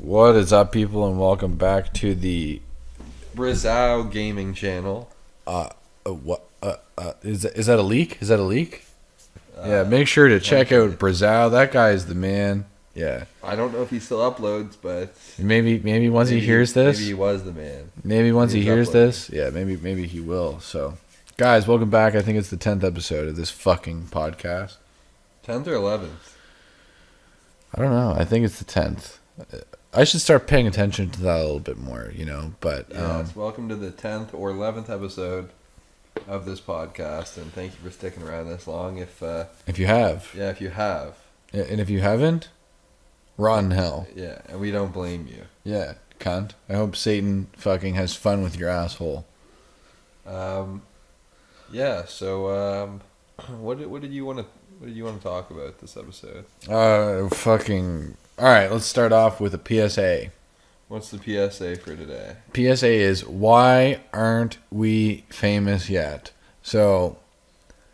What is up, people, and welcome back to the Brazil gaming channel. Is that a leak? Is that a leak? Yeah, make sure to check out Brazil. That guy is the man. Yeah, I don't know if he still uploads, but maybe once he hears this, maybe he was the man. maybe once he hears uploading. this, yeah, maybe he will. So, guys, welcome back. I think it's the 10th episode of this fucking podcast. 10th or 11th? I don't know. I think it's the 10th. I should start paying attention to that a little bit more, But Yes, welcome to the 10th or 11th episode of this podcast, and thank you for sticking around this long. if you have, If you have, and if you haven't, rotten hell. yeah, and we don't blame you. Yeah, cunt. I hope Satan fucking has fun with your asshole. Yeah. So, what did you want to talk about this episode? Fucking. All right, let's start off with a PSA. What's the PSA for today? PSA is, why aren't we famous yet? So,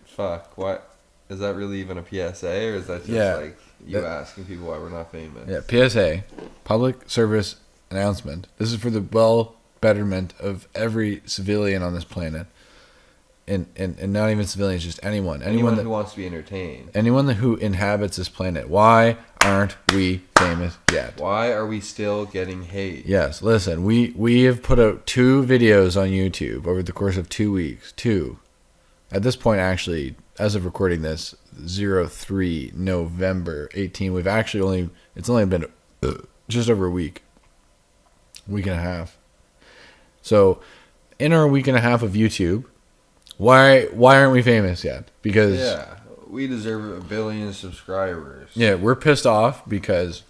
Fuck, what? Is that really even a PSA, or is that just like you asking people why we're not famous? Yeah, PSA, public service announcement. This is for the betterment of every civilian on this planet. And not even civilians, just anyone Anyone who wants to be entertained. Anyone who inhabits this planet. Why aren't we famous yet? Why are we still getting hate? Yes, listen, we have put out 2 videos on YouTube over the course of 2 weeks. 2. At this point, actually, as of recording this, 03 November 18, it's only been just over a week and a half. So, in our week and a half of YouTube, why aren't we famous yet? Because we deserve 1 billion subscribers. Yeah, we're pissed off because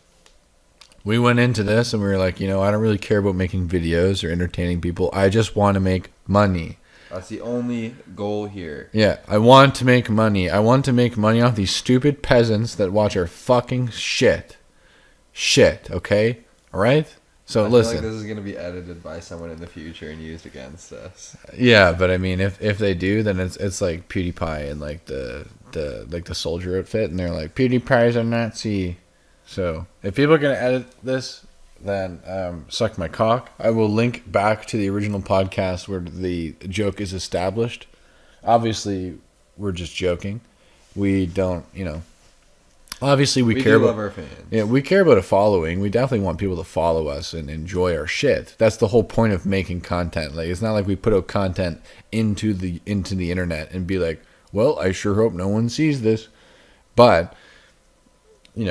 we went into this and we were like, I don't really care about making videos or entertaining people. I just want to make money. That's the only goal here. Yeah, I want to make money. I want to make money off these stupid peasants that watch our fucking shit. Shit, okay? All right? So listen. I feel like this is going to be edited by someone in the future and used against us. Yeah, but I mean, if they do, then it's like PewDiePie and like the soldier outfit, and they're like, PewDiePie's a Nazi. So if people are gonna edit this, then suck my cock. I will link back to the original podcast where the joke is established. Obviously, we're just joking. We don't, Obviously, we care about love our fans. Yeah, we care about a following. We definitely want people to follow us and enjoy our shit. That's the whole point of making content. Like, it's not like we put out content into the internet and be like, well, I sure hope no one sees this. But we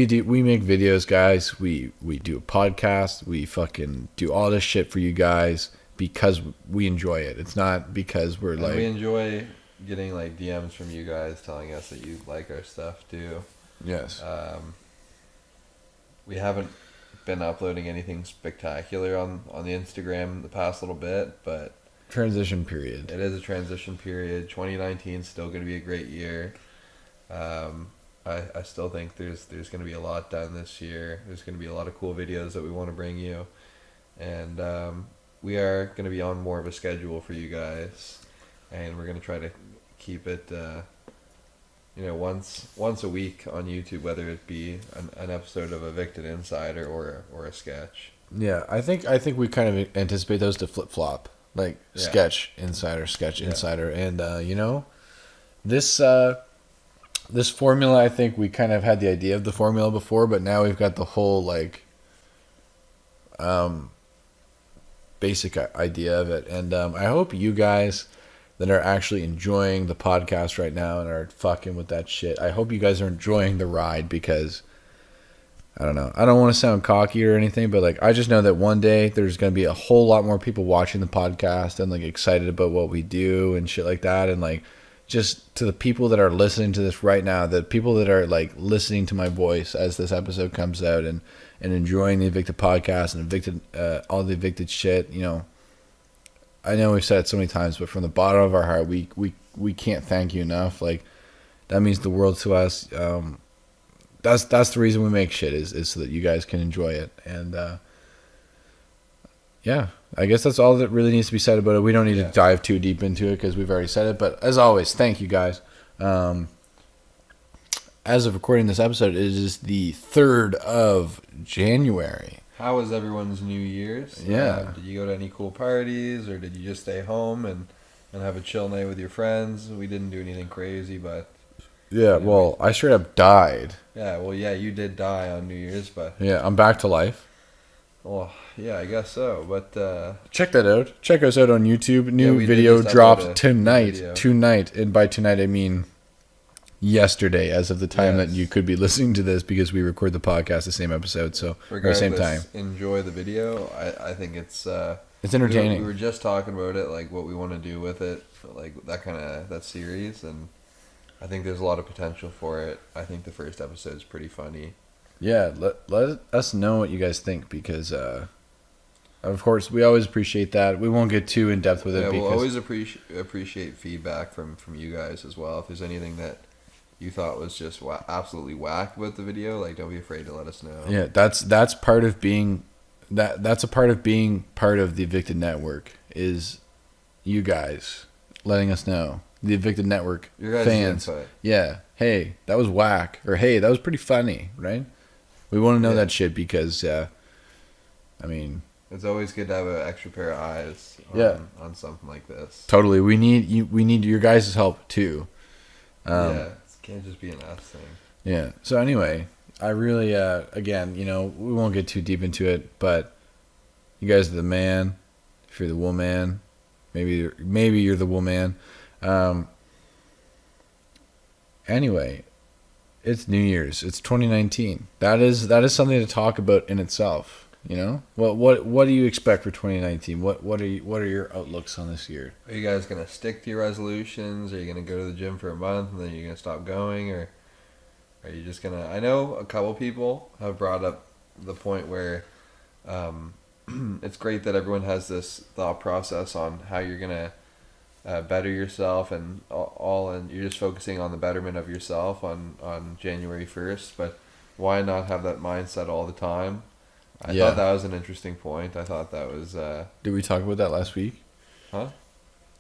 make videos, guys. We do a podcast. We fucking do all this shit for you guys because we enjoy it. It's not because we're like, we enjoy getting like DMs from you guys telling us that you like our stuff too. Yes. We haven't been uploading anything spectacular on the Instagram the past little bit, but transition period. It is a transition period. 2019 is still going to be a great year. I still think there's going to be a lot done this year. There's going to be a lot of cool videos that we want to bring you, and we are going to be on more of a schedule for you guys. And we're going to try to keep it, once a week on YouTube, whether it be an episode of Evicted Insider or a sketch. Yeah, I think we kind of anticipate those to flip flop, like sketch insider, and this formula. I think we kind of had the idea of the formula before, but now we've got the whole basic idea of it, and I hope you guys that are actually enjoying the podcast right now and are fucking with that shit. I hope you guys are enjoying the ride because, I don't know. I don't want to sound cocky or anything, but I just know that one day there's going to be a whole lot more people watching the podcast and excited about what we do and shit like that. And just to the people that are listening to this right now, the people that are listening to my voice as this episode comes out and enjoying the Evicted podcast and all the Evicted shit, I know we've said it so many times, but from the bottom of our heart, we can't thank you enough. That means the world to us. That's the reason we make shit is so that you guys can enjoy it. And I guess that's all that really needs to be said about it. We don't need to dive too deep into it because we've already said it. But as always, thank you guys. as of recording this episode, it is the 3rd of January. How was everyone's New Year's? Yeah. Did you go to any cool parties, or did you just stay home and have a chill night with your friends? We didn't do anything crazy, but... Yeah, well, I straight up died. Yeah, well, yeah, you did die on New Year's, but... Yeah, I'm back to life. Well, yeah, I guess so, but... Check that out. Check us out on YouTube. New we video did just upload dropped a tonight. video. Tonight, and by tonight I mean yesterday, as of the time Yes. that you could be listening to this, because we record the podcast the same episode, so or the same time. Enjoy the video. I think it's entertaining. We were just talking about it, like what we want to do with it, like that series, and I think there's a lot of potential for it. I think the first episode is pretty funny. Yeah, let us know what you guys think, because of course we always appreciate that. We won't get too in depth with it. Yeah, because we'll always appreciate feedback from you guys as well. If there's anything that you thought was just absolutely whack about the video, like, don't be afraid to let us know. Yeah, that's part of being that's a part of being part of the Evicted Network, is you guys letting us know. The Evicted Network Your guys' fans. input. Yeah. Hey, that was whack, or hey, that was pretty funny, right? We want to know that shit, because I mean, it's always good to have an extra pair of eyes on something like this. Totally. We need your guys' help too. It can't just be an us thing. Yeah. So anyway, I really, again, we won't get too deep into it, but you guys are the man. If you're the woman, maybe you're the woman. Anyway, it's New Year's. It's 2019. That is something to talk about in itself. What do you expect for 2019? What are your outlooks on this year? Are you guys gonna stick to your resolutions? Are you gonna go to the gym for a month and then you're gonna stop going, or are you just gonna? I know a couple people have brought up the point where it's great that everyone has this thought process on how you're gonna better yourself and and you're just focusing on the betterment of yourself on January 1st. But why not have that mindset all the time? I thought that was an interesting point. I thought that was... Did we talk about that last week? Huh?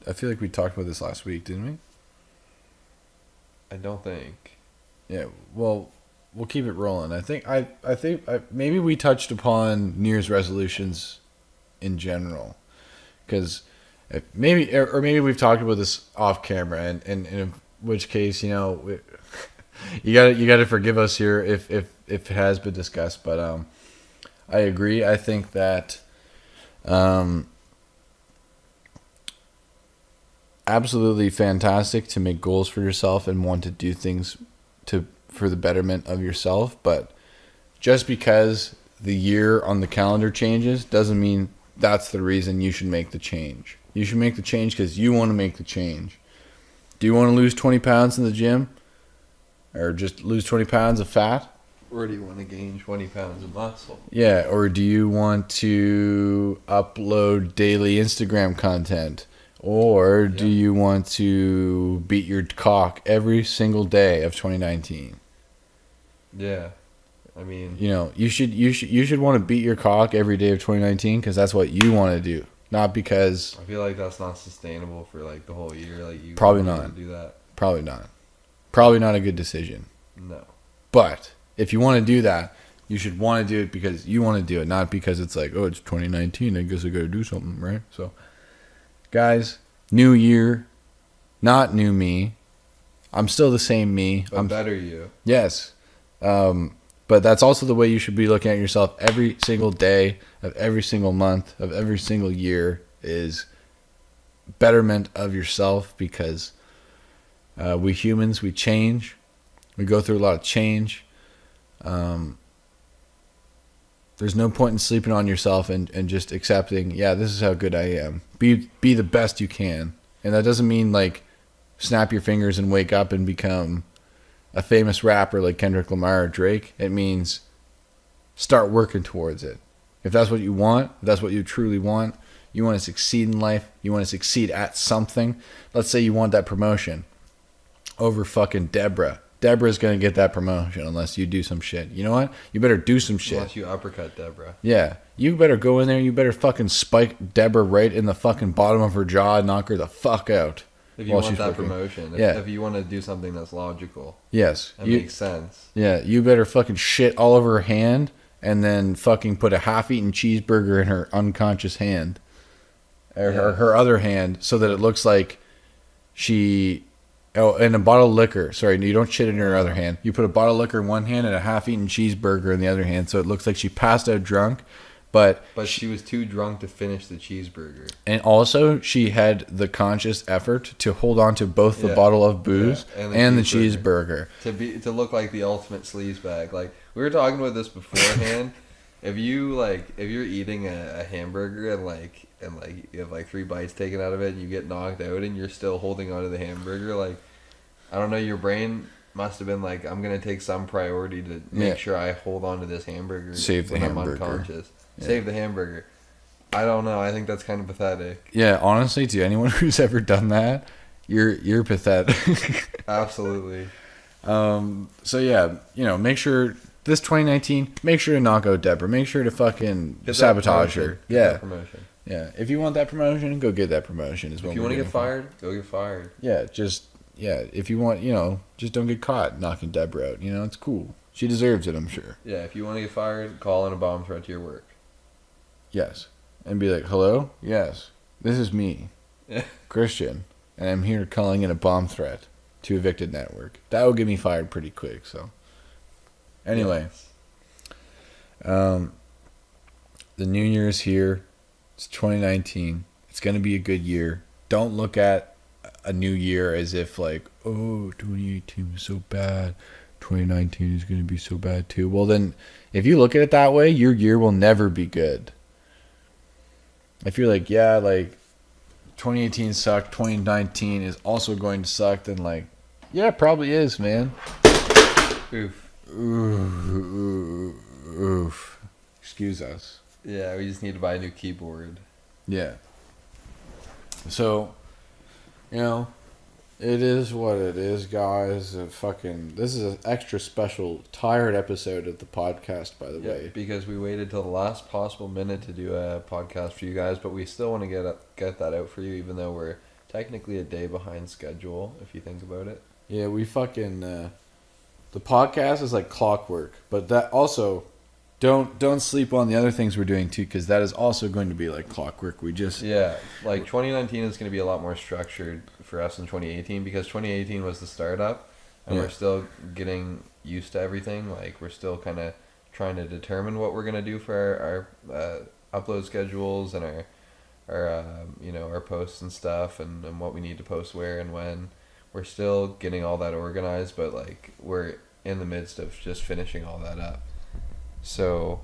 I feel like we talked about this last week, didn't we? I don't think. Yeah, well, we'll keep it rolling. I think maybe we touched upon New Year's resolutions in general, because maybe we've talked about this off camera, and in which case, you gotta forgive us here if it has been discussed, but I agree. I think that absolutely fantastic to make goals for yourself and want to do things for the betterment of yourself. But just because the year on the calendar changes doesn't mean that's the reason you should make the change. You should make the change because you want to make the change. Do you want to lose 20 pounds in the gym? Or just lose 20 pounds of fat? Or do you want to gain 20 pounds of muscle? Yeah, or do you want to upload daily Instagram content? Or do you want to beat your cock every single day of 2019? Yeah. I mean, you should want to beat your cock every day of 2019 because that's what you want to do, not because... I feel like that's not sustainable for like the whole year. Like, you probably not do that. Probably not a good decision. No. But if you want to do that, you should want to do it because you want to do it, not because it's like, oh, it's 2019, I guess I got to do something, right? So, guys, new year, not new me. I'm still the same me. But better you. Yes. But that's also the way you should be looking at yourself every single day of every single month of every single year, is betterment of yourself, because we humans, we change. We go through a lot of change. There's no point in sleeping on yourself and just accepting, yeah, this is how good I am. Be the best you can. And that doesn't mean like snap your fingers and wake up and become a famous rapper like Kendrick Lamar or Drake. It means start working towards it. If that's what you want, if that's what you truly want, you want to succeed in life, you want to succeed at something. Let's say you want that promotion over fucking Deborah. Deborah's going to get that promotion unless you do some shit. You know what? You better do some shit. Unless you uppercut Deborah. Yeah. You better go in there. You better fucking spike Deborah right in the fucking bottom of her jaw and knock her the fuck out. If you while want she's that working. promotion. Yeah. If you want to do something that's logical. Yes. That makes sense. Yeah, you better fucking shit all over her hand and then fucking put a half-eaten cheeseburger in her unconscious hand. Or her other hand, so that it looks like she... Oh, and a bottle of liquor. Sorry, you don't shit in her other hand. You put a bottle of liquor in one hand and a half-eaten cheeseburger in the other hand, so it looks like she passed out drunk, but she was too drunk to finish the cheeseburger. And also, she had the conscious effort to hold on to both the bottle of booze and the cheeseburger. To look like the ultimate sleaze bag. Like, we were talking about this beforehand. If you're eating a hamburger and you have like 3 bites taken out of it and you get knocked out and you're still holding onto the hamburger, like, I don't know, your brain must have been like, I'm gonna take some priority to make sure I hold on to this hamburger. Save the hamburger. I'm unconscious. Yeah. Save the hamburger. I don't know. I think that's kind of pathetic. Yeah, honestly, to anyone who's ever done that, you're pathetic. Absolutely. So yeah, make sure this 2019, make sure to knock out Deborah. Make sure to fucking sabotage her. Yeah. Promotion. Yeah. If you want that promotion, go get that promotion. If you want to get fired, go get fired. Yeah, if you want, just don't get caught knocking Deborah out. It's cool. She deserves it, I'm sure. Yeah, if you want to get fired, call in a bomb threat to your work. Yes. And be like, hello? Yes. This is me, Christian, and I'm here calling in a bomb threat to Evicted Network. That will get me fired pretty quick, so. Anyway. Yes. The new year is here. It's 2019. It's going to be a good year. Don't look at a new year as if like, oh, 2018 was so bad. 2019 is going to be so bad too. Well, then, if you look at it that way, your year will never be good. If you're like, yeah, like 2018 sucked, 2019 is also going to suck, then like, yeah, it probably is, man. Oof. Oof. Excuse us. Yeah, we just need to buy a new keyboard. Yeah. So, it is what it is, guys. This is an extra special tired episode of the podcast, by the way. Because we waited till the last possible minute to do a podcast for you guys, but we still want to get that out for you, even though we're technically a day behind schedule, if you think about it. Yeah, we fucking... the podcast is like clockwork, but that also... Don't sleep on the other things we're doing, too, because that is also going to be like clockwork. Yeah, like 2019 is going to be a lot more structured for us than 2018, because 2018 was the startup, and we're still getting used to everything. Like, we're still kind of trying to determine what we're going to do for our upload schedules and our posts and stuff, and what we need to post where and when. We're still getting all that organized, but like, we're in the midst of just finishing all that up. So,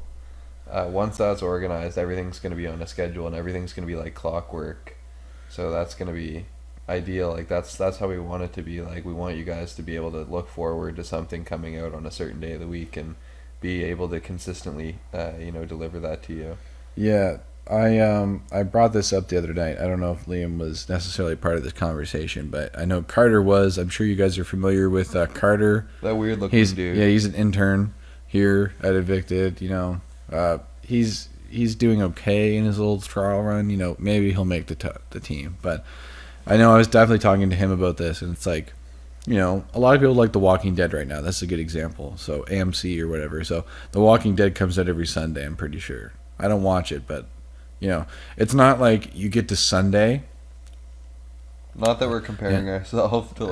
once that's organized, everything's going to be on a schedule and everything's going to be like clockwork. So that's going to be ideal. Like, that's how we want it to be. Like, we want you guys to be able to look forward to something coming out on a certain day of the week and be able to consistently, deliver that to you. Yeah, I brought this up the other night. I don't know if Liam was necessarily part of this conversation, but I know Carter was. I'm sure you guys are familiar with Carter. That weird looking dude. Yeah, he's an intern here at Evicted. He's doing okay in his little trial run. Maybe he'll make the team, but I know I was definitely talking to him about this, and it's like, a lot of people like The Walking Dead right now. That's a good example. So AMC or whatever. So The Walking Dead comes out every Sunday, I'm pretty sure. I don't watch it, but it's not like you get to Sunday. Not that we're comparing ourselves to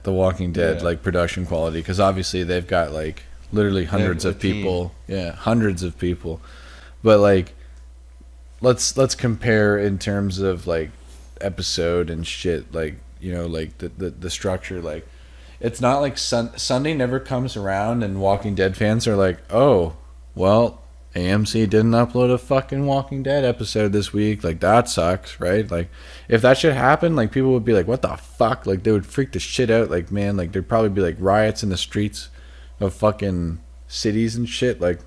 The Walking Dead like production quality, because obviously they've got like literally hundreds of people. Yeah, hundreds of people. But like, let's compare in terms of like episode and shit. Like, like the structure. Like, it's not like Sunday never comes around and Walking Dead fans are like, oh, well, AMC didn't upload a fucking Walking Dead episode this week. Like, that sucks, right? Like, if that shit happened, like, people would be like, what the fuck? Like, they would freak the shit out. Like, man, like, there'd probably be like riots in the streets of fucking cities and shit. Like,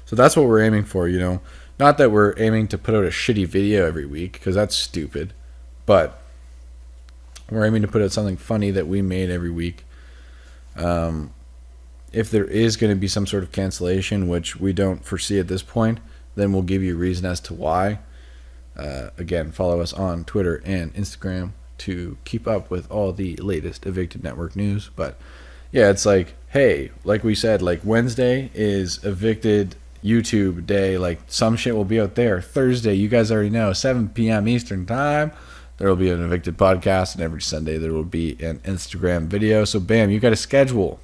so that's what we're aiming for, Not that we're aiming to put out a shitty video every week, because that's stupid, but we're aiming to put out something funny that we made every week. If there is going to be some sort of cancellation, which we don't foresee at this point, then we'll give you a reason as to why. Again, follow us on Twitter and Instagram to keep up with all the latest Evicted Network news. But yeah, it's like, hey, like we said, like Wednesday is Evicted YouTube day. Like some shit will be out there. Thursday, you guys already know, 7 p.m. Eastern time, there will be an Evicted podcast, and every Sunday there will be an Instagram video. So bam, you got a schedule.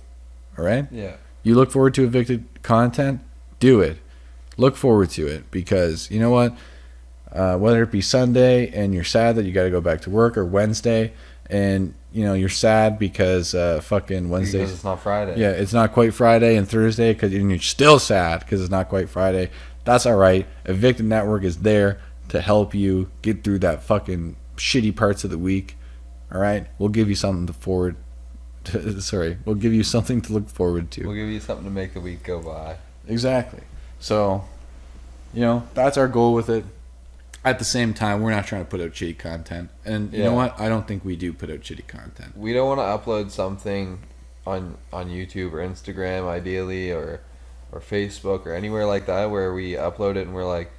All right? Yeah. You look forward to Evicted content? Do it. Look forward to it, because you know what? Whether it be Sunday and you're sad that you got to go back to work, or Wednesday and you're sad because fucking Wednesday, because it's not Friday. Yeah, it's not quite Friday, and Thursday because you're still sad because it's not quite Friday. That's all right. Evicted Network is there to help you get through that fucking shitty parts of the week. All right, we'll give you something to forward. We'll give you something to look forward to. We'll give you something to make the week go by. Exactly. So, that's our goal with it. At the same time, we're not trying to put out shitty content. And you know what? I don't think we do put out shitty content. We don't want to upload something on YouTube or Instagram, ideally, or Facebook or anywhere like that, where we upload it and we're like,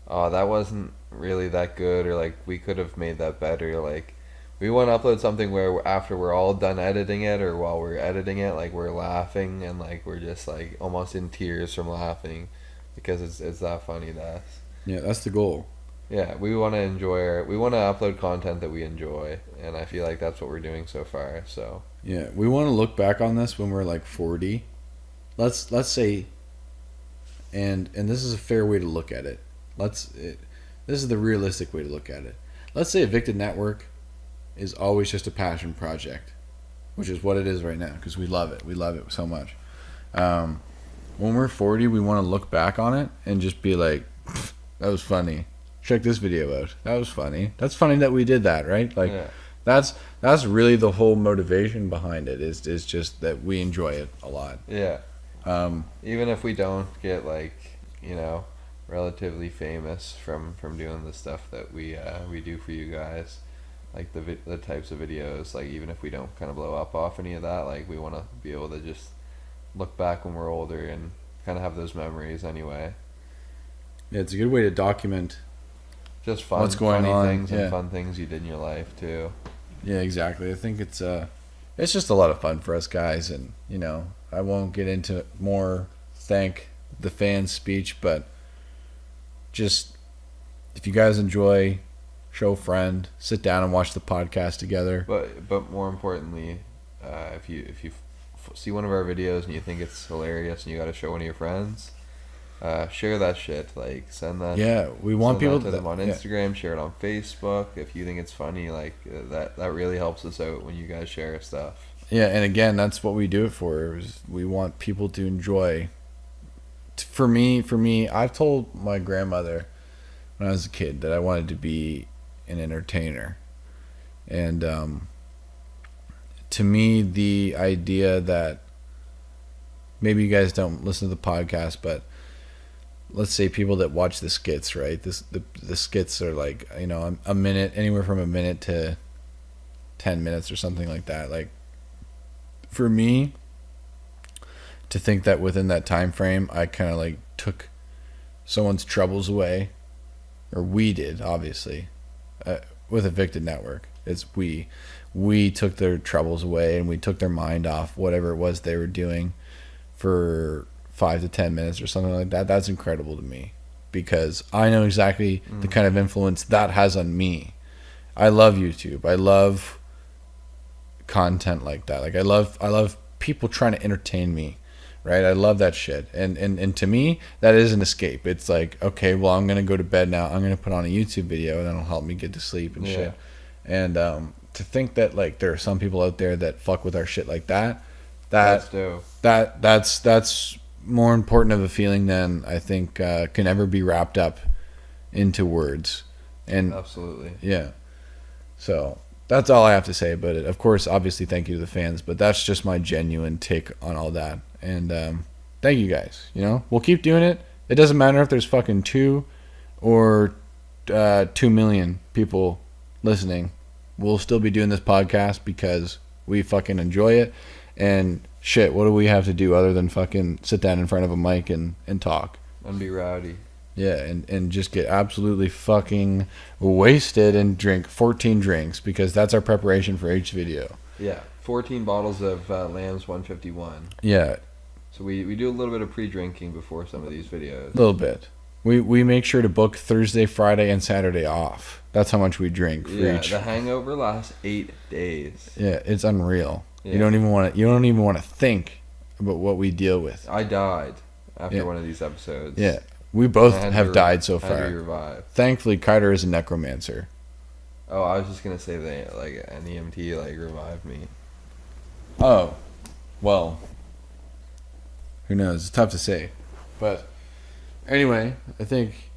oh, that wasn't really that good, or like, we could have made that better. Like, we want to upload something where after we're all done editing it, or while we're editing it, like, we're laughing and like we're just like almost in tears from laughing, because it's that funny to us. Yeah, that's the goal. Yeah, we want to we want to upload content that we enjoy, and I feel like that's what we're doing so far. So yeah, we want to look back on this when we're like 40. Let's say, and this is a fair way to look at it. This is the realistic way to look at it. Let's say Evicted Network is always just a passion project, which is what it is right now, because we love it. We love it so much. When we're 40, we want to look back on it and just be like, that was funny. Check this video out. That was funny. That's funny that we did that, right? Like, that's really the whole motivation behind it. Is just that we enjoy it a lot. Yeah. Even if we don't get like relatively famous from doing the stuff that we do for you guys, like the types of videos. Like, even if we don't kind of blow up off any of that, like, we want to be able to just look back when we're older and kind of have those memories anyway. Yeah, it's a good way to document just funny things and fun things you did in your life too. Yeah, exactly. I think it's just a lot of fun for us guys, and I won't get into more thank the fans speech, but just if you guys enjoy, show a friend, sit down and watch the podcast together. But more importantly, if you see one of our videos and you think it's hilarious and you got to show one of your friends, share that shit. Like, send that. Yeah, we want people to them on Instagram. Share it on Facebook if you think it's funny. Like, that really helps us out when you guys share stuff. Yeah, and again, that's what we do it for. We want people to enjoy. For me, I've told my grandmother when I was a kid that I wanted to be an entertainer, and to me, the idea that maybe you guys don't listen to the podcast, but let's say people that watch the skits, right? The skits are like, a minute, anywhere from a minute to 10 minutes or something like that. Like, for me, to think that within that time frame, I kind of like took someone's troubles away, or we did, obviously, with Evicted Network. It's we took their troubles away, and we took their mind off whatever it was they were doing for 5 to 10 minutes or something like that. That's incredible to me, because I know exactly the kind of influence that has on me. I love YouTube. I love content like that. Like, I love people trying to entertain me, right? I love that shit. And to me, that is an escape. It's like, okay, well, I'm gonna go to bed now. I'm gonna put on a YouTube video, and that'll help me get to sleep and shit. And to think that, like, there are some people out there that fuck with our shit like that. That's dope. That's more important of a feeling than I think can ever be wrapped up into words. And absolutely, yeah. So that's all I have to say. But of course, obviously, thank you to the fans. But that's just my genuine take on all that. And thank you guys. We'll keep doing it. It doesn't matter if there's fucking 2 or 2 million people listening. We'll still be doing this podcast because we fucking enjoy it. And shit, what do we have to do other than fucking sit down in front of a mic and talk? And be rowdy. Yeah, and just get absolutely fucking wasted and drink 14 drinks because that's our preparation for each video. Yeah, 14 bottles of Lamb's 151. Yeah, So we do a little bit of pre-drinking before some of these videos. a little bit. We make sure to book Thursday, Friday, and Saturday off. That's how much we drink for Yeah, each. the hangover lasts 8 days. Yeah, it's unreal. Yeah. You don't even want to. You don't even want to think about what we deal with. I died after Yeah. one of these episodes. Yeah, we both I had have to died so I had to be far. revived. Thankfully, Carter is a necromancer. Oh, I was just gonna say that like an EMT like revived me. Oh, well, who knows? It's tough to say. But anyway, I think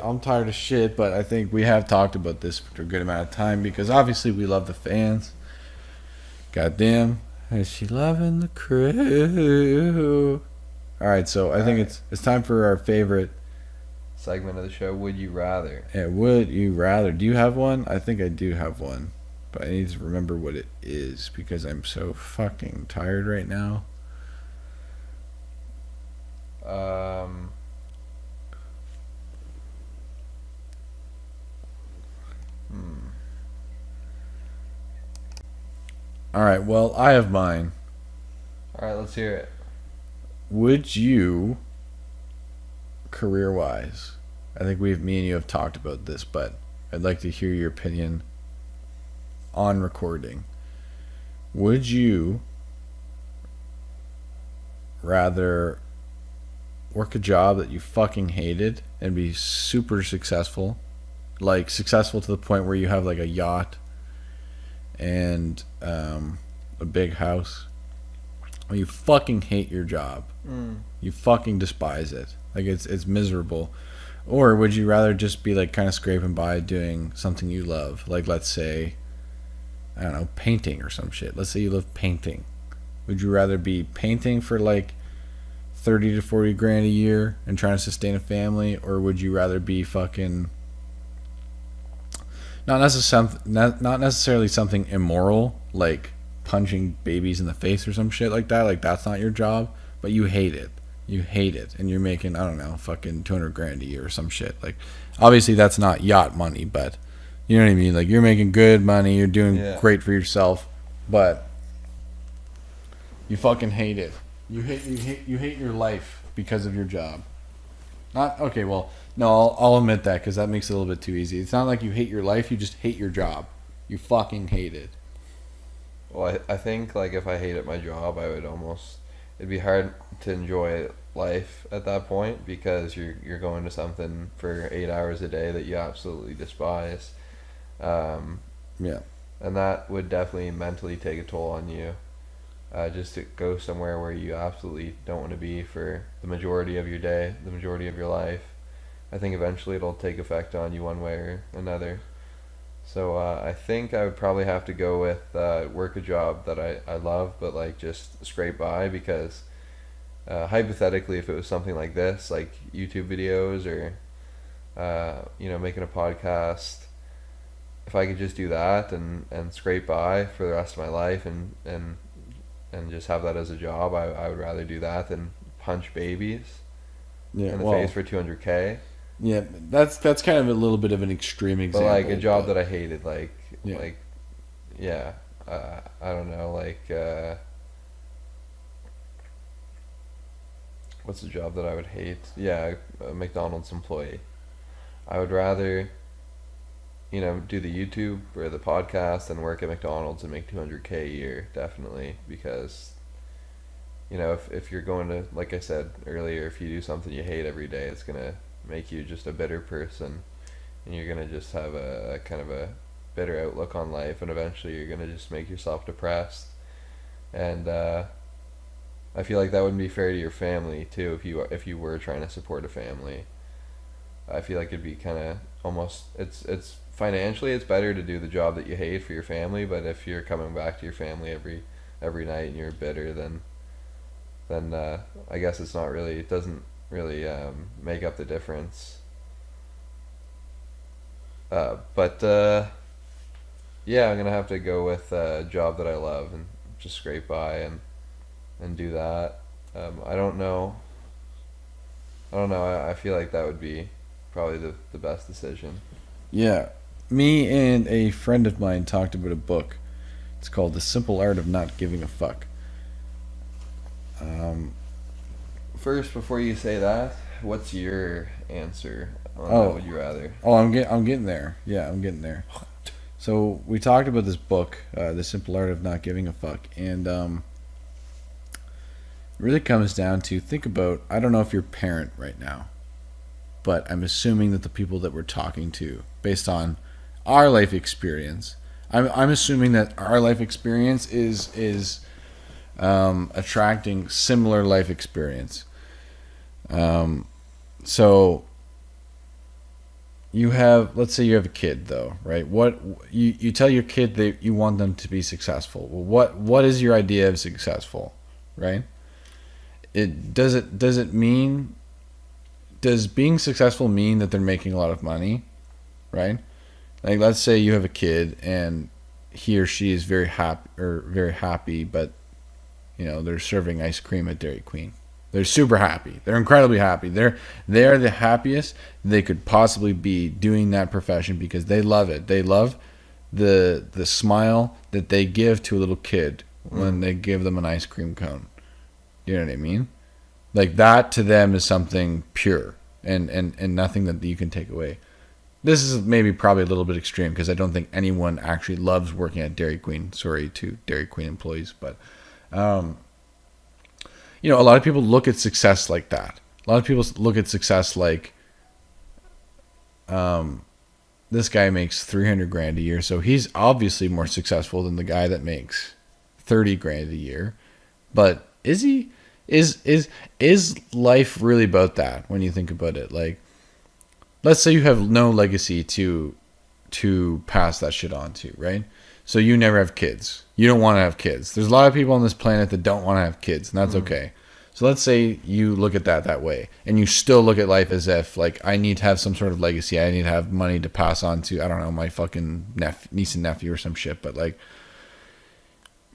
I'm tired of shit, but I think we have talked about this for a good amount of time because obviously we love the fans. Goddamn, is she loving the crew? All right, so I think it's time for our favorite. Segment of the show. Would you rather? Yeah, would you rather? Do you have one? I think I do have one, but I need to remember what it is because I'm so fucking tired right now. All right, well, I have mine. All right, let's hear it. Would you, career-wise, I think me and you have talked about this, but I'd like to hear your opinion on recording. Would you rather work a job that you fucking hated and be super successful, like successful to the point where you have like a yacht and a big house, or you fucking hate your job, you fucking despise it, like it's miserable? Or would you rather just be like kind of scraping by doing something you love, like let's say, I don't know, painting or some shit. Let's say you love painting. Would you rather be painting for like 30 to 40 grand a year and trying to sustain a family, or would you rather be fucking not necessarily something immoral like punching babies in the face or some shit like that, like that's not your job, but you hate it, and you're making, I don't know, fucking 200 grand a year or some shit. Like obviously that's not yacht money, but you know what I mean, like you're making good money, you're doing great for yourself, but you fucking hate it. You hate your life because of your job. Not okay. Well, no, I'll admit that because that makes it a little bit too easy. It's not like you hate your life. You just hate your job. You fucking hate it. Well, I think like if I hated my job, it'd be hard to enjoy life at that point because you're going to something for 8 hours a day that you absolutely despise. Yeah. And that would definitely mentally take a toll on you. Just to go somewhere where you absolutely don't want to be for the majority of your day, the majority of your life. I think eventually it'll take effect on you one way or another. So I think I would probably have to go with work a job that I love, but like just scrape by because hypothetically, if it was something like this, like YouTube videos or making a podcast, if I could just do that and scrape by for the rest of my life and just have that as a job, I would rather do that than punch babies in the face for 200K. Yeah, that's kind of a little bit of an extreme example. But like a job that I hated, I don't know, what's a job that I would hate? Yeah, a McDonald's employee. I would rather, do the YouTube or the podcast and work at McDonald's and make 200K a year, definitely, because, if you're going to, like I said earlier, if you do something you hate every day, it's going to make you just a bitter person, and you're going to just have a kind of a bitter outlook on life, and eventually you're going to just make yourself depressed, and I feel like that wouldn't be fair to your family, too, if you were trying to support a family. I feel like it'd be kind of almost, it's financially it's better to do the job that you hate for your family, but if you're coming back to your family every night and you're bitter, then I guess it doesn't really make up the difference. But yeah, I'm gonna have to go with a job that I love and just scrape by and do that. I don't know. I don't know. I feel like that would be probably the best decision. Yeah. Me and a friend of mine talked about a book. It's called The Simple Art of Not Giving a Fuck. Um, First, before you say that, what's your answer on that? oh, Would you rather? I'm getting there. Yeah, I'm getting there. So we talked about this book, The Simple Art of Not Giving a Fuck, and it really comes down to think about. I don't know if you're a parent right now, but I'm assuming that the people that we're talking to, based on our life experience, I'm assuming that our life experience is attracting similar life experience. So you have, let's say you have a kid though, right? What you tell your kid that you want them to be successful. Well, what is your idea of successful, right? Does it mean, does being successful mean that they're making a lot of money, right? Like let's say you have a kid and he or she is very happy, but they're serving ice cream at Dairy Queen. They're super happy. They're incredibly happy. They're the happiest they could possibly be doing that profession because they love it. They love the smile that they give to a little kid when they give them an ice cream cone. You know what I mean? Like that to them is something pure and nothing that you can take away. This is maybe probably a little bit extreme because I don't think anyone actually loves working at Dairy Queen. Sorry to Dairy Queen employees, but a lot of people look at success like that. A lot of people look at success like, this guy makes 300 grand a year, so he's obviously more successful than the guy that makes 30 grand a year. But is he? Is life really about that when you think about it? Like, let's say you have no legacy to pass that shit on to, right? So you never have kids. You don't want to have kids. There's a lot of people on this planet that don't want to have kids, and that's okay. So let's say you look at that way, and you still look at life as if, like, I need to have some sort of legacy. I need to have money to pass on to, I don't know, my fucking niece and nephew or some shit. But, like,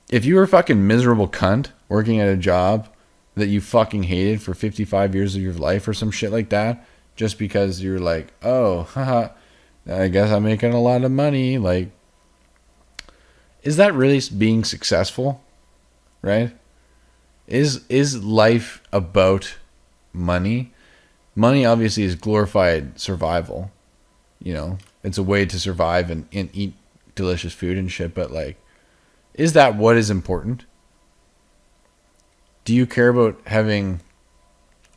if you were a fucking miserable cunt working at a job that you fucking hated for 55 years of your life or some shit like that, just because you're like, oh, haha, I guess I'm making a lot of money, like, is that really being successful? Right? Is life about money? Money obviously is glorified survival. It's a way to survive and eat delicious food and shit, but like, is that what is important? Do you care about having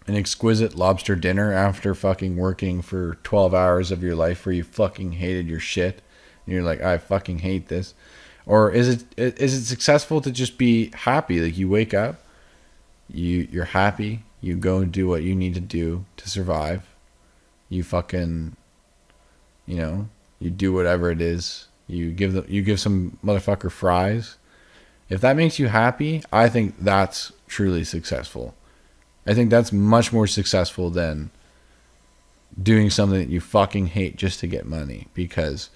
an exquisite lobster dinner after fucking working for 12 hours of your life where you fucking hated your shit and you're like, I fucking hate this? Or is it successful to just be happy? Like, you wake up, you're happy, you go and do what you need to do to survive. You fucking, you do whatever it is. You give some motherfucker fries. If that makes you happy, I think that's truly successful. I think that's much more successful than doing something that you fucking hate just to get money, because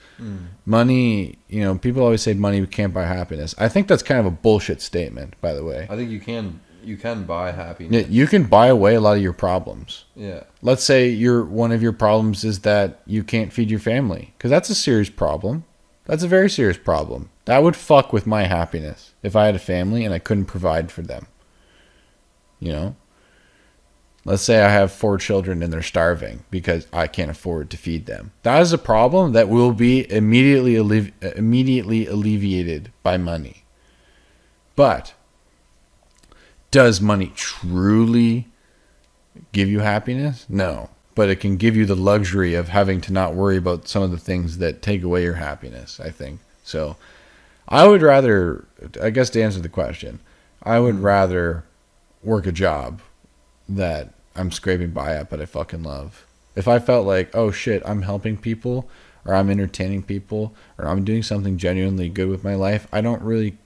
money, people always say money can't buy happiness. I think that's kind of a bullshit statement, by the way. I think you can buy happiness. You can buy away a lot of your problems. Yeah. Let's say one of your problems is that you can't feed your family, because that's a serious problem. That's a very serious problem. That would fuck with my happiness if I had a family and I couldn't provide for them. Let's say I have 4 children and they're starving because I can't afford to feed them. That is a problem that will be immediately alleviated by money. But does money truly give you happiness? No. But it can give you the luxury of having to not worry about some of the things that take away your happiness, I think. So I would rather, I guess to answer the question, I would rather work a job that I'm scraping by at, but I fucking love. If I felt like, oh shit, I'm helping people, or I'm entertaining people, or I'm doing something genuinely good with my life, I don't really,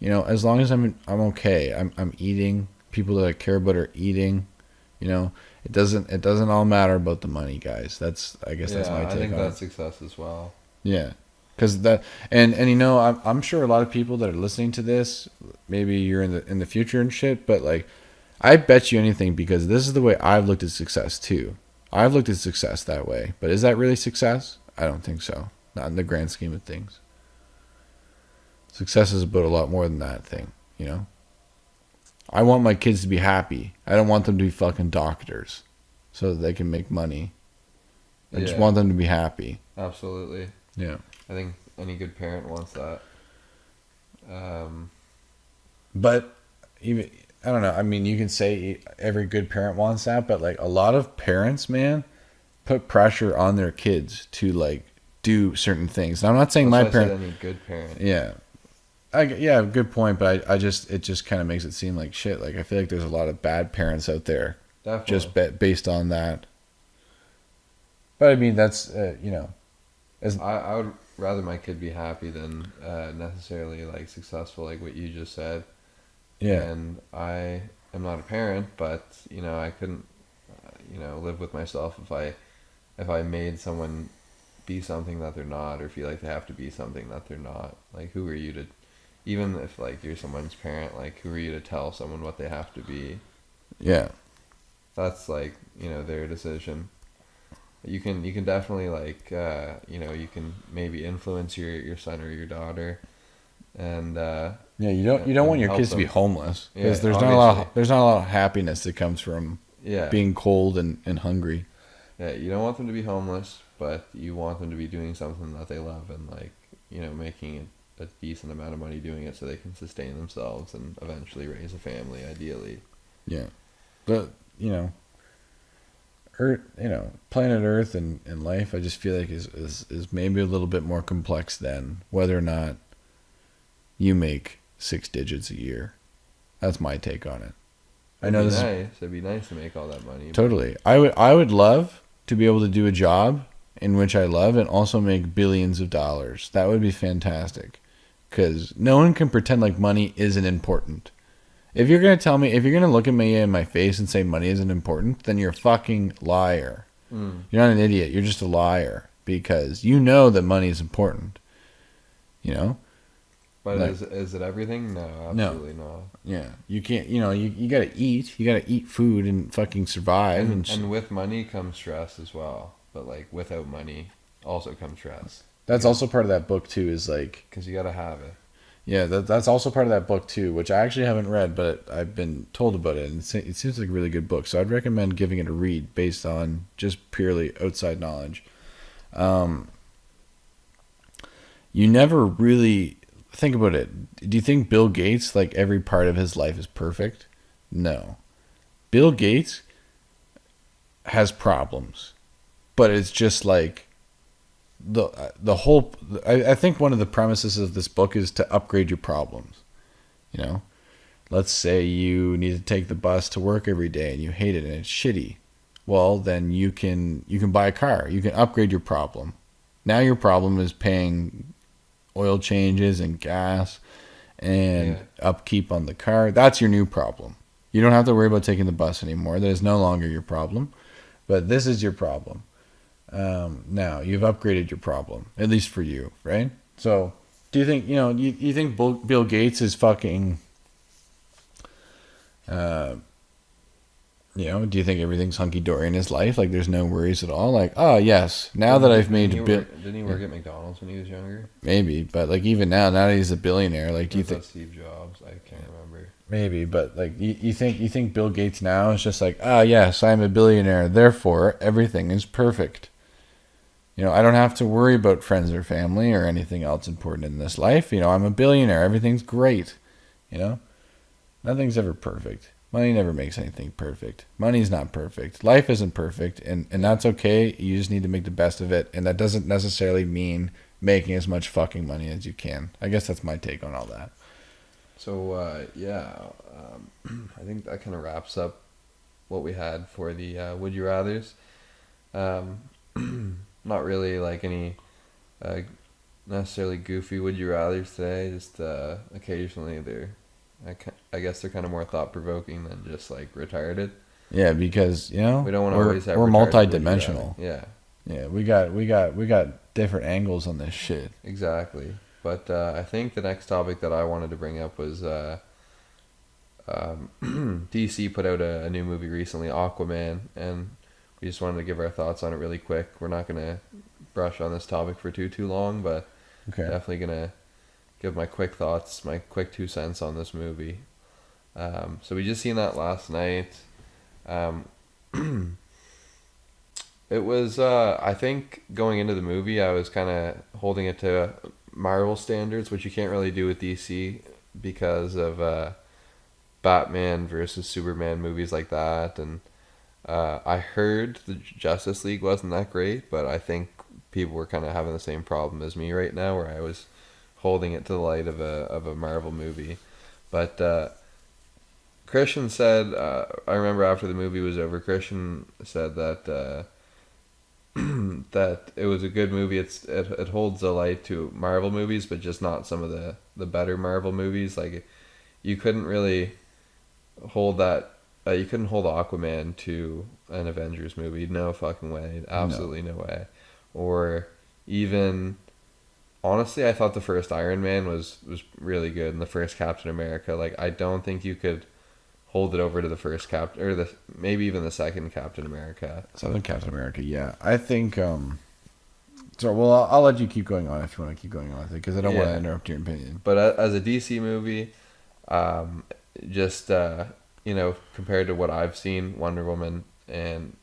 as long as I'm okay. I'm eating. People that I care about are eating. It doesn't all matter about the money, guys. I guess that's my take on it. I think that's success as well. Yeah. Because that, and I'm sure a lot of people that are listening to this, maybe you're in the future and shit, but like, I bet you anything, because this is the way I've looked at success too. I've looked at success that way. But is that really success? I don't think so. Not in the grand scheme of things. Success is about a lot more than that thing, you know? I want my kids to be happy. I don't want them to be fucking doctors so that they can make money. I just want them to be happy. Absolutely. Yeah. I think any good parent wants that. But even, I don't know. I mean, you can say every good parent wants that, but like a lot of parents, man, put pressure on their kids to like do certain things. Now, I'm not saying my parent. Any good parent. Yeah. Yeah, good point. But it just kind of makes it seem like shit. Like I feel like there's a lot of bad parents out there, Definitely. just based on that. But I mean, that's you know, I would rather my kid be happy than necessarily like successful, like what you just said. Yeah. And I am not a parent, but you know, I couldn't, live with myself if I made someone be something that they're not, or feel like they have to be something that they're not. Like, who are you to, even if like you're someone's parent, like who are you to tell someone what they have to be? Yeah. That's like, their decision. You can definitely like, you can maybe influence your son or your daughter, and yeah, you don't want your kids to be homeless, because there's not a lot of happiness that comes from being cold and hungry. Yeah, you don't want them to be homeless, but you want them to be doing something that they love, and like, making a decent amount of money doing it so they can sustain themselves and eventually raise a family, ideally. Yeah. But, Earth, planet Earth and life, I just feel like is maybe a little bit more complex than whether or not you make 6 digits a year. That's my take on it. I know It'd be nice to make all that money. Totally. I would love to be able to do a job in which I love and also make billions of dollars. That would be fantastic. Because no one can pretend like money isn't important. If you're going to look at me in my face and say money isn't important, then you're a fucking liar. You're not an idiot. You're just a liar, because you know that money is important. But like, is it everything? No, absolutely not. Yeah. You can't, you got to eat. You got to eat food and fucking survive. And with money comes stress as well. But like without money also comes stress. That's also part of that book too, is like, because you got to have it. Yeah, that's also part of that book too, which I actually haven't read, but I've been told about it, and it seems like a really good book. So I'd recommend giving it a read based on just purely outside knowledge. You never really think about it. Do you think Bill Gates, like every part of his life is perfect? No. Bill Gates has problems, but it's just like the whole. I think one of the premises of this book is to upgrade your problems. Let's say you need to take the bus to work every day and you hate it and it's shitty. Well, then you can buy a car. You can upgrade your problem. Now your problem is paying oil changes and gas and upkeep on the car. That's your new problem. You don't have to worry about taking the bus anymore. That is no longer your problem. But this is your problem. Now you've upgraded your problem, at least for you, right? So do you think, you think Bill Gates is fucking, do you think everything's hunky-dory in his life? Like there's no worries at all? Like, oh yes, now that I've made didn't he work at McDonald's when he was younger? Maybe, but like even now that he's a billionaire, like do you think Steve Jobs? I can't remember. Maybe, but like you think Bill Gates now is just like, yes, I'm a billionaire, therefore everything is perfect. I don't have to worry about friends or family or anything else important in this life. I'm a billionaire. Everything's great. Nothing's ever perfect. Money never makes anything perfect. Money's not perfect. Life isn't perfect, and that's okay. You just need to make the best of it, and that doesn't necessarily mean making as much fucking money as you can. I guess that's my take on all that. So, I think that kind of wraps up what we had for the Would You Rathers. Not really like any necessarily goofy Would You Rathers today. Just occasionally I guess they're kind of more thought-provoking than just like retarded. Yeah, because we don't want to always have. We're multi-dimensional. Yeah. Yeah, we got different angles on this shit. Exactly. But I think the next topic that I wanted to bring up was DC put out a new movie recently, Aquaman, and we just wanted to give our thoughts on it really quick. We're not gonna brush on this topic for too long, but Okay. definitely gonna give my quick thoughts, my quick 2 cents on this movie. So we just seen that last night. Um, it was, I think, going into the movie, I was kind of holding it to Marvel standards, which you can't really do with DC because of Batman versus Superman movies like that. And I heard the Justice League wasn't that great, but I think people were kind of having the same problem as me right now, where I was holding it to the light of a Marvel movie. But Christian said, I remember after the movie was over, Christian said that that it was a good movie. It holds a light to Marvel movies, but just not some of the better Marvel movies. Like you couldn't really hold that. You couldn't hold Aquaman to an Avengers movie. No fucking way. Absolutely no way. Or even honestly, I thought the first Iron Man was really good, and the first Captain America. Like I don't think you could hold it over to the first Captain, or the maybe even the second Captain America. Southern Captain America, yeah. I think. So, well, I'll let you keep going on if you want to keep going on with it, because I don't want to interrupt your opinion. But as a DC movie, just compared to what I've seen, Wonder Woman and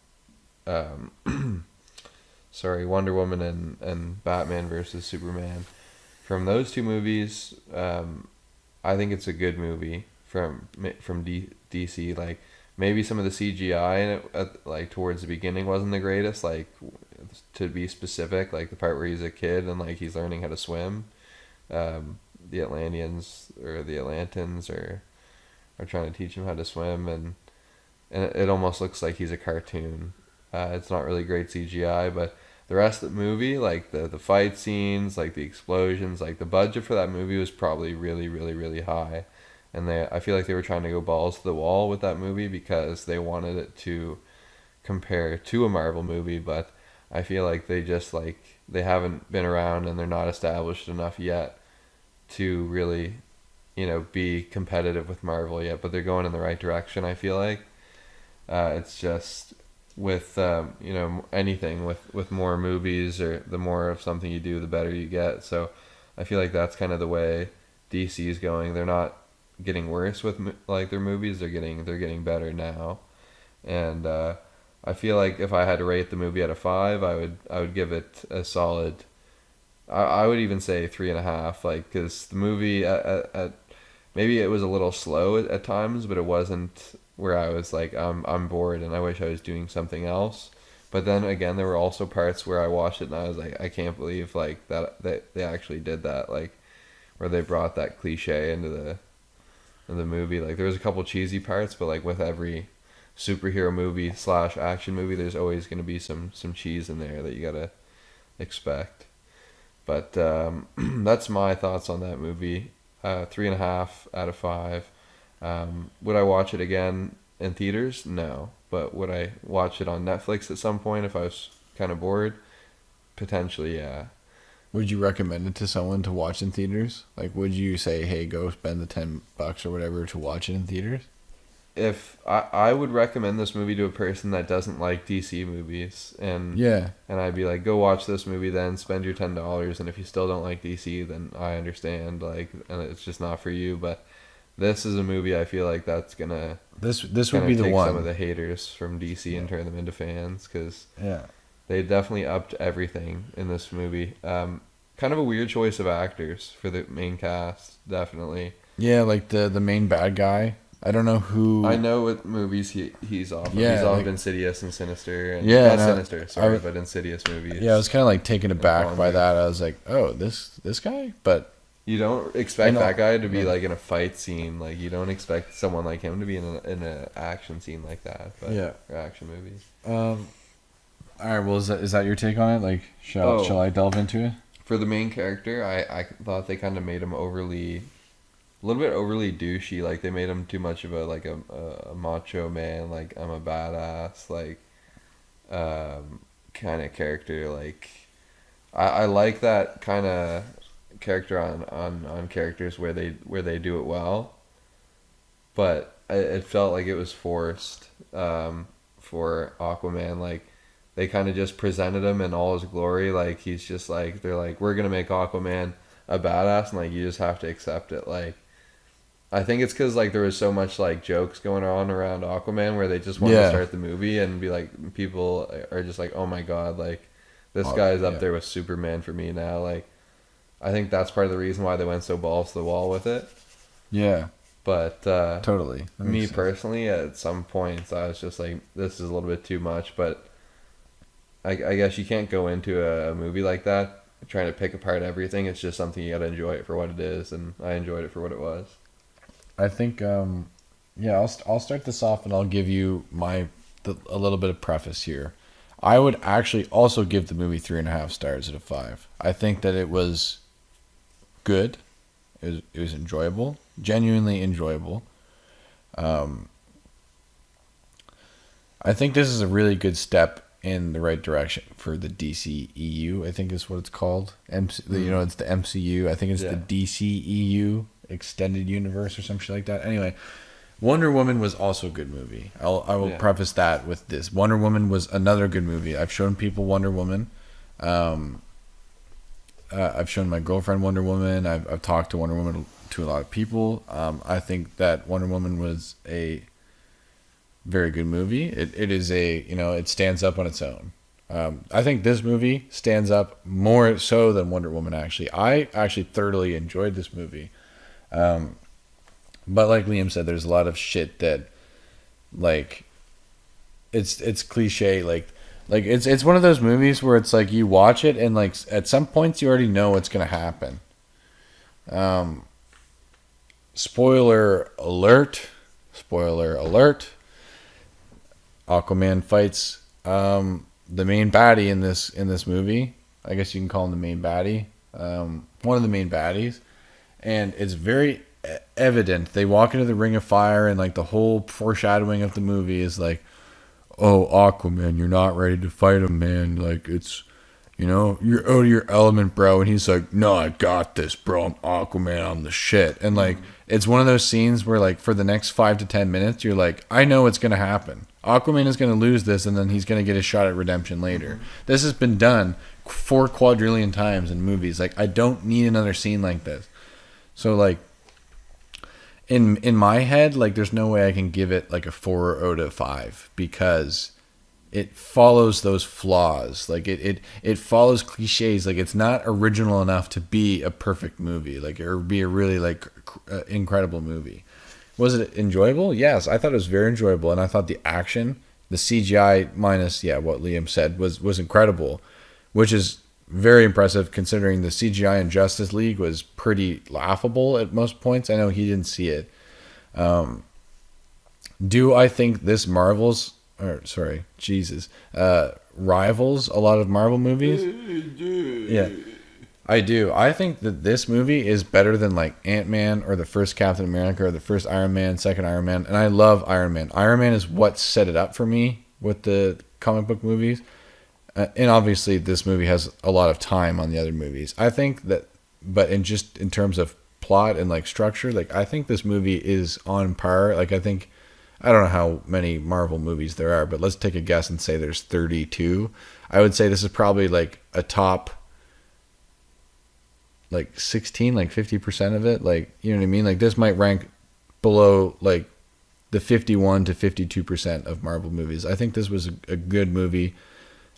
Wonder Woman and Batman versus Superman. From those two movies, I think it's a good movie from DC. Like maybe some of the CGI in it, like towards the beginning, wasn't the greatest. Like to be specific, like the part where he's a kid and like he's learning how to swim. The Atlanteans or the Atlantans are trying to teach him how to swim, and it almost looks like he's a cartoon. It's not really great CGI, but the rest of the movie, like the fight scenes, like the explosions, like the budget for that movie was probably really, really, really high. And I feel like they were trying to go balls to the wall with that movie because they wanted it to compare to a Marvel movie, but I feel like they haven't been around and they're not established enough yet to really, be competitive with Marvel yet, but they're going in the right direction, I feel like. It's just with anything with more movies, or the more of something you do, the better you get. So I feel like that's kind of the way DC is going. They're not getting worse with like their movies. They're getting better now, and I feel like if I had to rate the movie out of 5, I would give it a solid. I would even say 3.5, like, because the movie at maybe it was a little slow at times, but it wasn't where I was like, I'm bored and I wish I was doing something else. But then again, there were also parts where I watched it and I was like, I can't believe like that they actually did that, like where they brought that cliche into the movie. Like there was a couple cheesy parts, but like with every superhero movie / action movie, there's always going to be some cheese in there that you gotta expect. But that's my thoughts on that movie. 3.5 out of 5. Would I watch it again in theaters? No. But would I watch it on Netflix at some point if I was kind of bored? Potentially, yeah. Would you recommend it to someone to watch in theaters? Like, would you say, hey, go spend the $10 or whatever to watch it in theaters? If I would recommend this movie to a person that doesn't like DC movies, and I'd be like, go watch this movie, then spend your $10, and if you still don't like DC, then I understand, like, and it's just not for you. But this is a movie I feel like that's gonna this would be the take one. some of the haters from DC and turn them into fans, because yeah, they definitely upped everything in this movie. Kind of a weird choice of actors for the main cast, definitely. Yeah, like the main bad guy. I don't know who. I know what movies he's off of. Yeah, he's off like, Insidious and Sinister. And Sinister, but Insidious movies. Yeah, I was kind of like taken aback by that. I was like, oh, this guy? But you don't expect that guy to be like in a fight scene. Like you don't expect someone like him to be in an action scene like that. But, yeah, or action movie. All right. Well, is that your take on it? Like, shall I delve into it? For the main character, I thought they kind of made him a little bit overly douchey. Like they made him too much of a macho man, like I'm a badass, like kind of character. Like I like that kind of character on characters where they do it well, but it felt like it was forced for Aquaman. Like they kind of just presented him in all his glory. Like he's just like they're like we're gonna make Aquaman a badass, and like you just have to accept it. Like I think it's because like there was so much like jokes going on around Aquaman where they just wanted to start the movie and be like people are just like oh my god like this guy's up there with Superman for me now. Like I think that's part of the reason why they went so balls to the wall with it. Yeah. But Totally. Me personally, at some points, I was just like, this is a little bit too much. But I guess you can't go into a movie like that trying to pick apart everything. It's just something you got to enjoy it for what it is, and I enjoyed it for what it was. I think, I'll start this off and I'll give you a little bit of preface here. I would actually also give the movie 3.5 stars out of 5. I think that it was good. It was enjoyable, genuinely enjoyable. I think this is a really good step in the right direction for the DCEU. I think is what it's called. It's the MCU. I think it's the DCEU extended universe or some shit like that. Anyway, Wonder Woman was also a good movie. I will preface that with this. Wonder Woman was another good movie. I've shown people Wonder Woman. I've shown my girlfriend Wonder Woman. I've talked to Wonder Woman to a lot of people. I think that Wonder Woman was a very good movie. It is it stands up on its own. I think this movie stands up more so than Wonder Woman actually. I actually thoroughly enjoyed this movie. But like Liam said, there's a lot of shit that like it's cliche like it's one of those movies where it's like you watch it and like at some points you already know what's gonna happen. Spoiler alert! Aquaman fights the main baddie in this movie. I guess you can call him the main baddie. One of the main baddies, and it's very evident. They walk into the Ring of Fire, and like the whole foreshadowing of the movie is like, oh, Aquaman, you're not ready to fight him, man. Like, it's, you're out of your element, bro. And he's like, no, I got this, bro. I'm Aquaman. I'm the shit. And, like, it's one of those scenes where, like, for the next 5 to 10 minutes, you're like, I know what's going to happen. Aquaman is going to lose this, and then he's going to get a shot at redemption later. Mm-hmm. This has been done 4 quadrillion times in movies. Like, I don't need another scene like this. So, like, in my head, like, there's no way I can give it like a 4 out of 5 because it follows those flaws. Like it follows cliches. Like it's not original enough to be a perfect movie. Like or be a really like incredible movie. Was it enjoyable? Yes, I thought it was very enjoyable, and I thought the action, the CGI minus what Liam said was incredible, which is very impressive considering the CGI in Justice League was pretty laughable at most points. I know he didn't see it. Do I think this rivals a lot of Marvel movies? Yeah, I do. I think that this movie is better than like Ant-Man or the first Captain America or the first Iron Man, second Iron Man, and I love Iron Man. Iron Man is what set it up for me with the comic book movies. And obviously, this movie has a lot of time on the other movies. I think that, but in terms of plot and like structure, like I think this movie is on par. Like I don't know how many Marvel movies there are, but let's take a guess and say there's 32. I would say this is probably like a top, like 16, like 50% of it. Like you know what I mean? Like this might rank below like the 51 to 52% of Marvel movies. I think this was a good movie.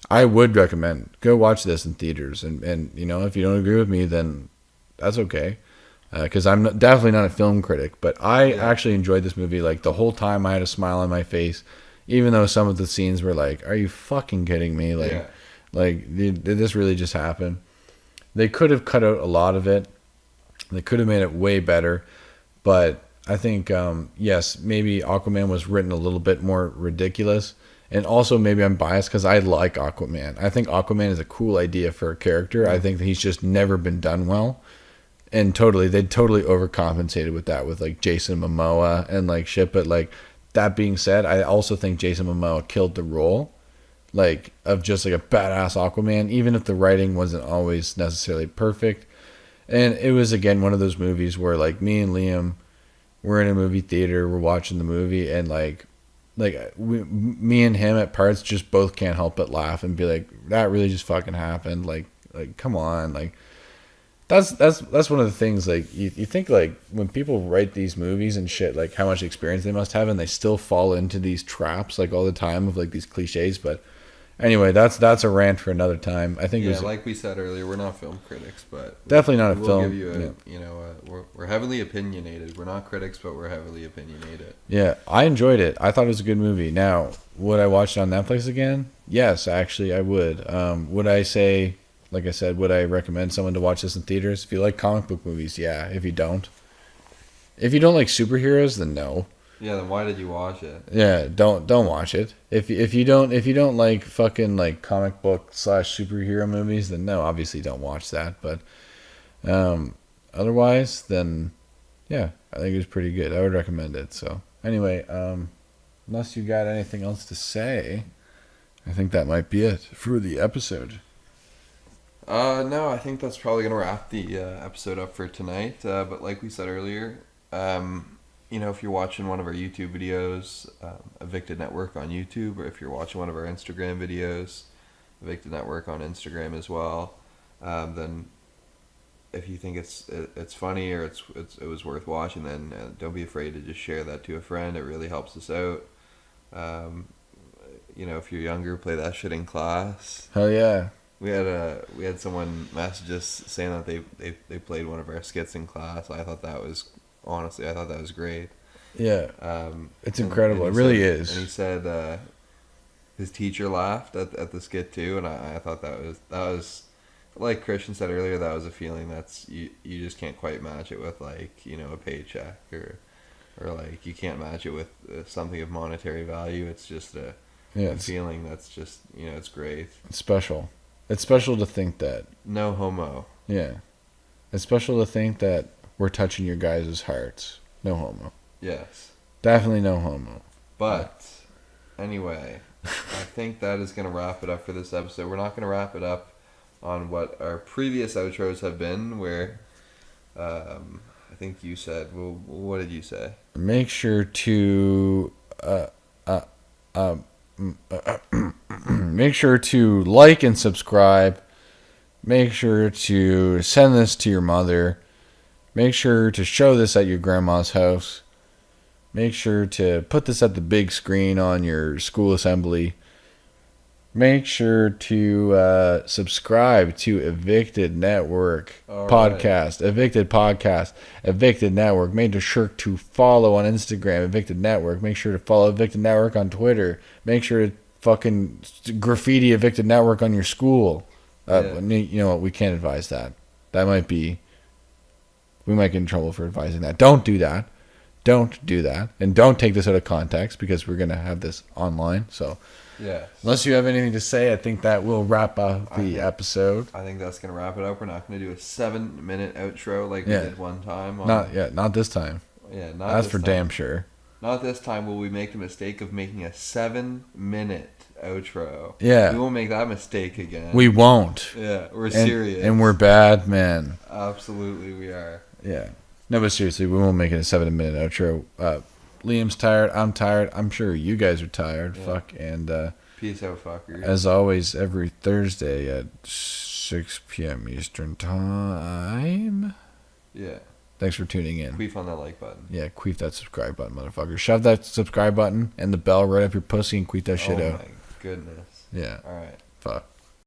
I would recommend go watch this in theaters, and if you don't agree with me, then that's okay, because I'm definitely not a film critic, but I actually enjoyed this movie. Like the whole time, I had a smile on my face, even though some of the scenes were like, "Are you fucking kidding me?" Did this really just happen? They could have cut out a lot of it. They could have made it way better, but I think yes, maybe Aquaman was written a little bit more ridiculous. And also maybe I'm biased because I like Aquaman. I think Aquaman is a cool idea for a character. I think that he's just never been done well. And they totally overcompensated with that with like Jason Momoa and like shit. But like that being said, I also think Jason Momoa killed the role like of just like a badass Aquaman, even if the writing wasn't always necessarily perfect. And it was again one of those movies where like me and Liam we're in a movie theater, we're watching the movie, and me and him at parts just both can't help but laugh and be like, that really just fucking happened. Like come on, like that's one of the things. Like you think like when people write these movies and shit, like how much experience they must have, and they still fall into these traps like all the time of like these cliches. But anyway, that's a rant for another time. I think like we said earlier, we're not film critics, but definitely not a we'll film. Give you we're heavily opinionated. We're not critics, but we're heavily opinionated. Yeah, I enjoyed it. I thought it was a good movie. Now, would I watch it on Netflix again? Yes, actually, I would. Would I say, like I said, would I recommend someone to watch this in theaters? If you like comic book movies, yeah. If you don't like superheroes, then no. Yeah, then why did you watch it? Yeah, don't watch it. If you don't like fucking like comic book / superhero movies, then no, obviously don't watch that. But otherwise, then yeah, I think it was pretty good. I would recommend it. So anyway, unless you got anything else to say, I think that might be it for the episode. No, I think that's probably gonna wrap the episode up for tonight. But like we said earlier, if you're watching one of our YouTube videos, Evicted Network on YouTube, or if you're watching one of our Instagram videos, Evicted Network on Instagram as well, then if you think it's funny or it was worth watching, then don't be afraid to just share that to a friend. It really helps us out. If you're younger, play that shit in class. Hell yeah. We had someone message us saying that they played one of our skits in class. I thought that was great. Yeah. It's incredible. It really is. And he said his teacher laughed at the skit too, and I thought that was like Christian said earlier, that was a feeling that's you just can't quite match it with like a paycheck or like you can't match it with something of monetary value. It's just a feeling that's just it's great. It's special. It's special to think that. No homo. Yeah. It's special to think that we're touching your guys' hearts. No homo. Yes. Definitely no homo. But anyway, I think that is going to wrap it up for this episode. We're not going to wrap it up on what our previous outros have been, where I think you said, well, what did you say? Make sure to make sure to like and subscribe. Make sure to send this to your mother. Make sure to show this at your grandma's house. Make sure to put this at the big screen on your school assembly. Make sure to subscribe to Evicted Network podcast. Right. Evicted podcast. Evicted Network. Make sure to follow on Instagram. Evicted Network. Make sure to follow Evicted Network on Twitter. Make sure to fucking graffiti Evicted Network on your school. You know what? We can't advise that. We might get in trouble for advising that. Don't do that. Don't do that. And don't take this out of context because we're going to have this online. So, unless you have anything to say, I think that will wrap up the episode. I think that's going to wrap it up. We're not going to do a 7-minute outro like we did one time. Not this time. Yeah, that's for damn sure. Not this time will we make the mistake of making a 7-minute outro. Yeah. We won't make that mistake again. We won't. Yeah, we're serious. And we're bad, man. Absolutely, we are. Yeah. No, but seriously, we won't make it a 7-minute outro. Liam's tired. I'm tired. I'm sure you guys are tired. Yeah. Fuck. And peace out, fuckers. As always, every Thursday at 6 p.m. Eastern Time. Yeah. Thanks for tuning in. Queef on that like button. Yeah, queef that subscribe button, motherfucker. Shove that subscribe button and the bell right up your pussy and queef that shit out. Oh my goodness. Yeah. All right. Fuck.